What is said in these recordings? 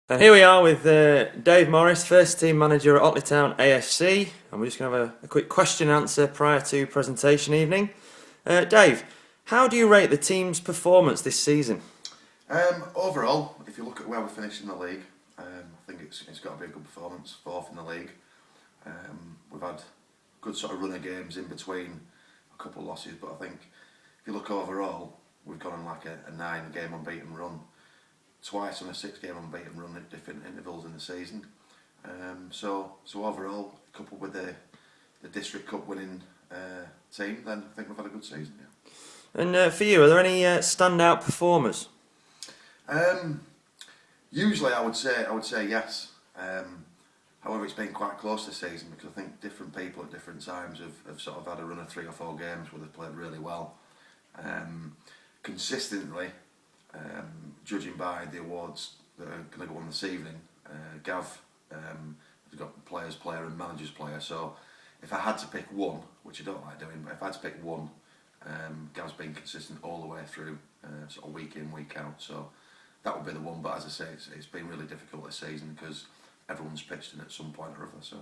And here we are with Dave Morris, first team manager at Otley Town AFC, and we're just going to have a quick question and answer prior to presentation evening. Dave, how do you rate the team's performance this season? Overall, if you look at where we finished in the league, I think it's got to be a good performance, fourth in the league. We've had good sort of run of games in between a couple of losses, but I think if you look overall, we've gone on like a 9-game unbeaten run, twice on a 6-game unbeaten run at different intervals in the season. So overall, coupled with the District Cup winning team, then I think we've had a good season. Yeah. And for you, are there any standout performers? Usually, I would say yes. However, it's been quite close this season because I think different people at different times have sort of had a run of 3 or 4 games where they've played really well. Consistently, judging by the awards that are going to go on this evening, Gav has got players player and managers player. So if I had to pick one, which I don't like doing, but if I had to pick one, Gav's been consistent all the way through, sort of week in, week out. So that would be the one. But as I say, it's been really difficult this season because everyone's pitched in at some point or other. So.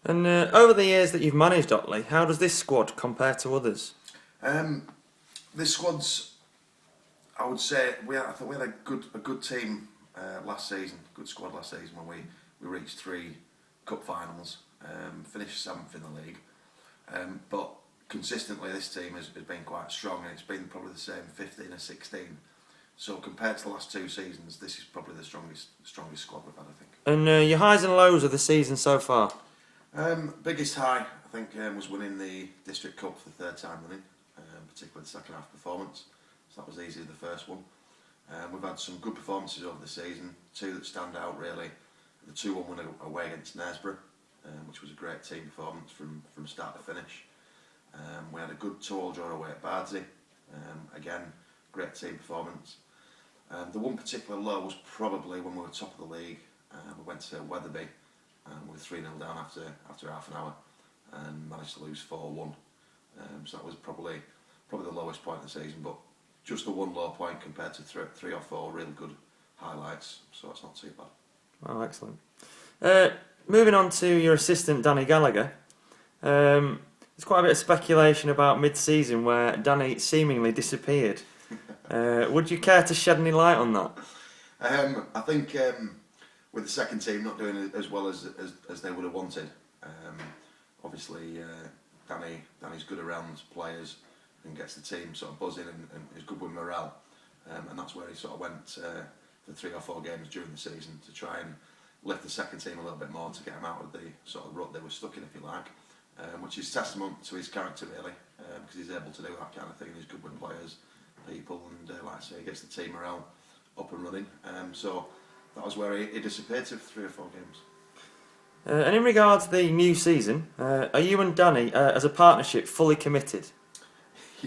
And over the years that you've managed Otley, how does this squad compare to others? This squad's, I would say, I thought we had a good team last season, good squad last season when we reached 3 cup finals, finished 7th in the league. But consistently, this team has been quite strong, and it's been probably the same 15 or 16. So compared to the last 2 seasons, this is probably the strongest squad we've had, I think. And your highs and lows of the season so far? Biggest high, I think, was winning the District Cup for the 3rd time running, particularly the second half performance. So that was easily the first one. We've had some good performances over the season, 2 that stand out really. The 2-1 win away against Knaresborough, which was a great team performance from start to finish. We had a good 2-2 draw away at Bardsey, again, great team performance. The one particular low was probably when we were top of the league. We went to Wetherby we were 3-0 down after half an hour and managed to lose 4-1. So that was probably the lowest point of the season, but just the one low point compared to 3 or 4 really good highlights, so it's not too bad. Oh, excellent. Moving on to your assistant, Danny Gallagher. There's quite a bit of speculation about mid-season where Danny seemingly disappeared. Would you care to shed any light on that? I think with the second team not doing as well as they would have wanted, obviously Danny's good around players and gets the team sort of buzzing and is good with morale, and that's where he sort of went for 3 or 4 games during the season to try and lift the second team a little bit more to get them out of the sort of rut they were stuck in, if you like, which is testament to his character really, because he's able to do that kind of thing. He's good with players, people, and like I say, he gets the team morale up and running. So that was where he disappeared to 3 or 4 games. And in regards to the new season, are you and Danny, as a partnership, fully committed?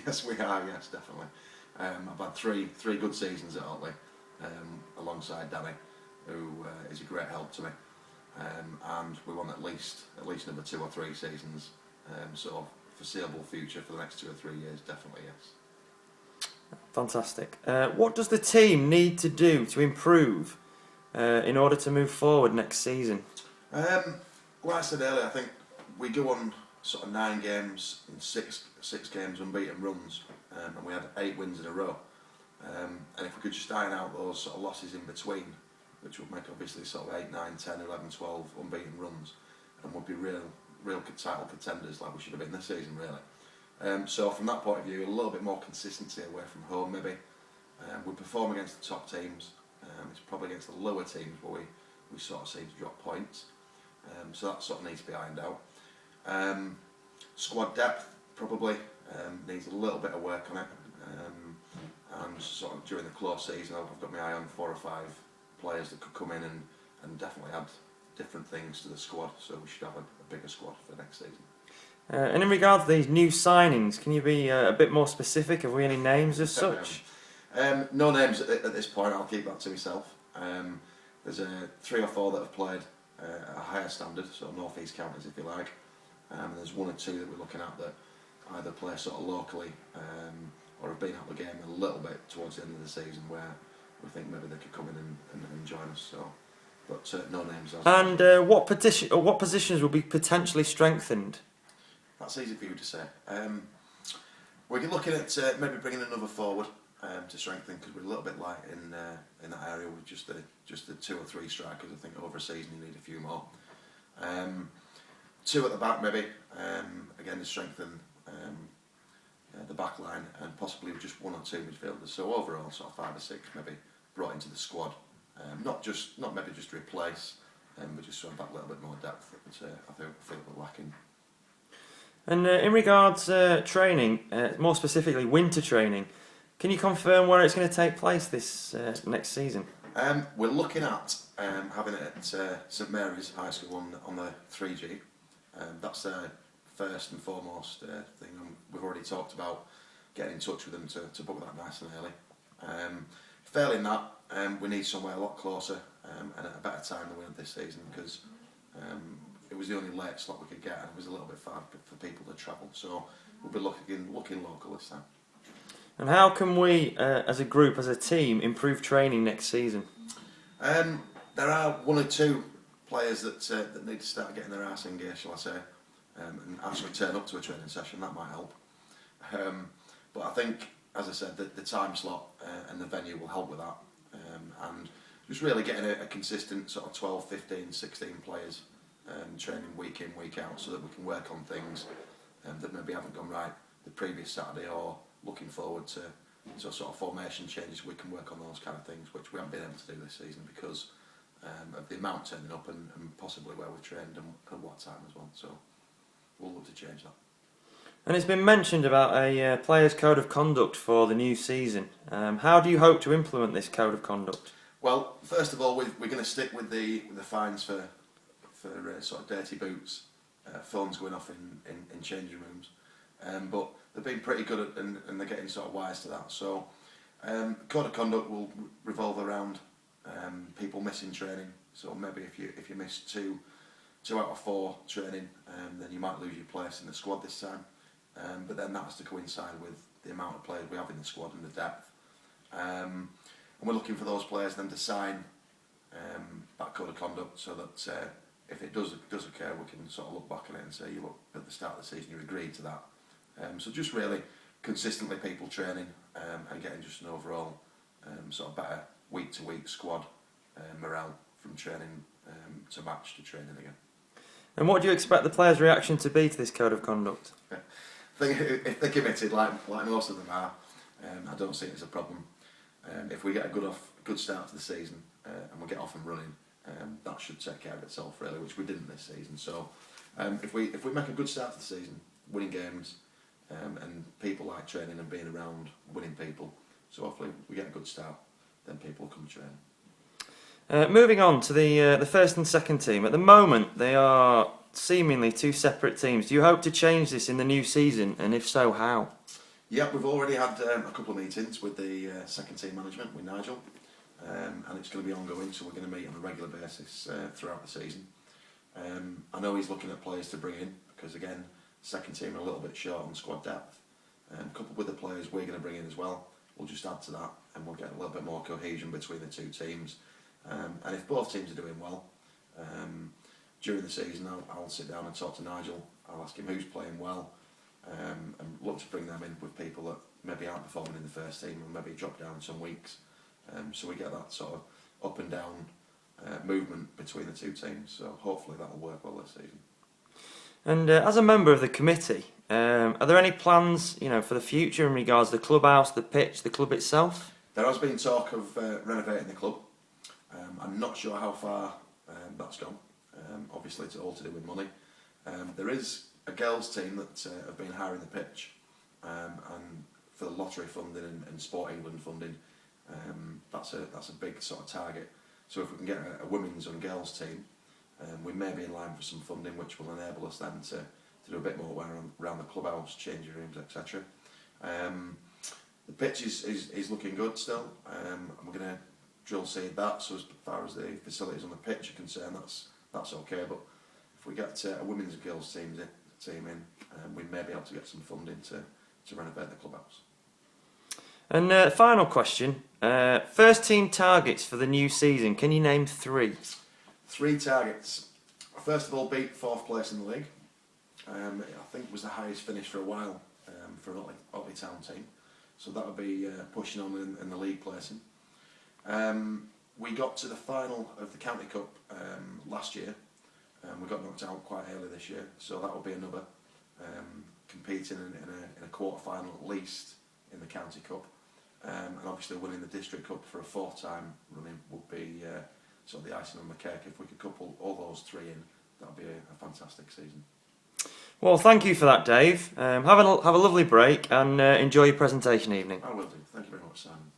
Yes, we are. Yes, definitely. I've had three good seasons at Otley, alongside Danny, who is a great help to me, and we want at least another 2 or 3 seasons. So foreseeable future for the next 2 or 3 years, definitely yes. Fantastic. What does the team need to do to improve in order to move forward next season? Like I said earlier, I think we go on sort of 9 games and 6 games unbeaten runs, and we had 8 wins in a row. And if we could just iron out those sort of losses in between, which would make obviously sort of 8, 9, 10, 11, 12 unbeaten runs, and would be real title contenders like we should have been this season really. So from that point of view, a little bit more consistency away from home maybe. We perform against the top teams. It's probably against the lower teams where we sort of seem to drop points. So that sort of needs to be ironed out. Squad depth probably needs a little bit of work on it. And sort of during the close season, I've got my eye on 4 or 5 players that could come in and definitely add different things to the squad. So we should have a bigger squad for next season. And in regards to these new signings, can you be a bit more specific? Have we any names as such? No names at this point. I'll keep that to myself. There's 3 or 4 that have played at a higher standard, so North East counties, if you like. There's 1 or 2 that we're looking at that either play sort of locally or have been out the game a little bit towards the end of the season, where we think maybe they could come in and join us. So, but no names. And what positions will be potentially strengthened? That's easy for you to say. We're looking at maybe bringing another forward to strengthen, because we're a little bit light in that area with just the 2 or 3 strikers. I think over a season you need a few more. 2 at the back maybe, again to strengthen the back line, and possibly just 1 or 2 midfielders. So overall, sort of 5 or 6 maybe brought into the squad. Not maybe just to replace, but just to have that little bit more depth that I feel we're lacking. And in regards training, more specifically winter training, can you confirm where it's going to take place this next season? We're looking at having it at St Mary's High School on the 3G. That's their first and foremost thing. We've already talked about getting in touch with them to book that nice and early. Failing that, we need somewhere a lot closer and at a better time than we had this season, because it was the only late slot we could get, and it was a little bit far for people to travel. So we'll be looking local this time. And how can we, as a group, as a team, improve training next season? There are 1 or 2 players that need to start getting their arse in gear, shall I say, and actually turn up to a training session. That might help. But I think, as I said, the time slot and the venue will help with that. And just really getting a consistent sort of 12, 15, 16 players training week in, week out, so that we can work on things that maybe haven't gone right the previous Saturday, or looking forward to sort of formation changes. We can work on those kind of things, which we haven't been able to do this season because of the amount turning up and possibly where we've trained and at what time as well. So we'll look to change that. And it's been mentioned about a player's code of conduct for the new season. How do you hope to implement this code of conduct? Well, first of all, we're going to stick with the fines for sort of dirty boots, phones going off in changing rooms. But they've been pretty good at, and they're getting sort of wise to that. So code of conduct will revolve around people missing training. So maybe if you miss two out of 4 training, then you might lose your place in the squad this time. But then that has to coincide with the amount of players we have in the squad and the depth. And we're looking for those players then to sign that code of conduct, so that if it does occur, we can sort of look back on it and say, you look, at the start of the season you agreed to that. So just really consistently people training and getting just an overall sort of better week to week squad morale from training to match to training again. And what do you expect the players' reaction to be to this code of conduct? I think if they're committed, like most of them are, I don't see it as a problem. If we get a good start to the season and we get off and running, that should take care of itself really, which we didn't this season. So if we make a good start to the season, winning games, and people like training and being around winning people, so hopefully we get a good start, then people will come train. Moving on to the first and second team. At the moment, they are seemingly 2 separate teams. Do you hope to change this in the new season, and if so, how? Yeah, we've already had a couple of meetings with the second team management, with Nigel, and it's going to be ongoing, so we're going to meet on a regular basis throughout the season. I know he's looking at players to bring in, because again, second team are a little bit short on squad depth. Coupled with the players we're going to bring in as well, we'll just add to that, and we'll get a little bit more cohesion between the 2 teams. And if both teams are doing well, during the season I'll sit down and talk to Nigel. I'll ask him who's playing well, and look to bring them in with people that maybe aren't performing in the first team and maybe drop down some weeks, so we get that sort of up and down movement between the 2 teams. So hopefully that will work well this season. And as a member of the committee, are there any plans, for the future in regards to the clubhouse, the pitch, the club itself? There has been talk of renovating the club. I'm not sure how far that's gone. Obviously, it's all to do with money. There is a girls' team that have been hiring the pitch, and for the lottery funding and Sport England funding, that's a big sort of target. So if we can get a women's and girls' team, we may be in line for some funding, which will enable us then to do a bit more work around the clubhouse, changing rooms, etc. The pitch is looking good still. We're going to drill seed that, so as far as the facilities on the pitch are concerned, that's okay. But if we get a women's and girls team in, we may be able to get some funding to renovate the clubhouse. And final question, First team targets for the new season. Can you name 3? 3 targets. First of all, beat 4th place in the league. I think it was the highest finish for a while for an Otley Town team. So that would be pushing on in the league placing. We got to the final of the County Cup last year. We got knocked out quite early this year, so that will be another competing in a quarter final at least in the County Cup, and obviously winning the District Cup for a 4th time running would be sort of the icing on the cake. If we could couple all those 3 in, that would be a fantastic season. Well, thank you for that, Dave. Have a lovely break and enjoy your presentation evening. I will do. Thank you very much, Simon.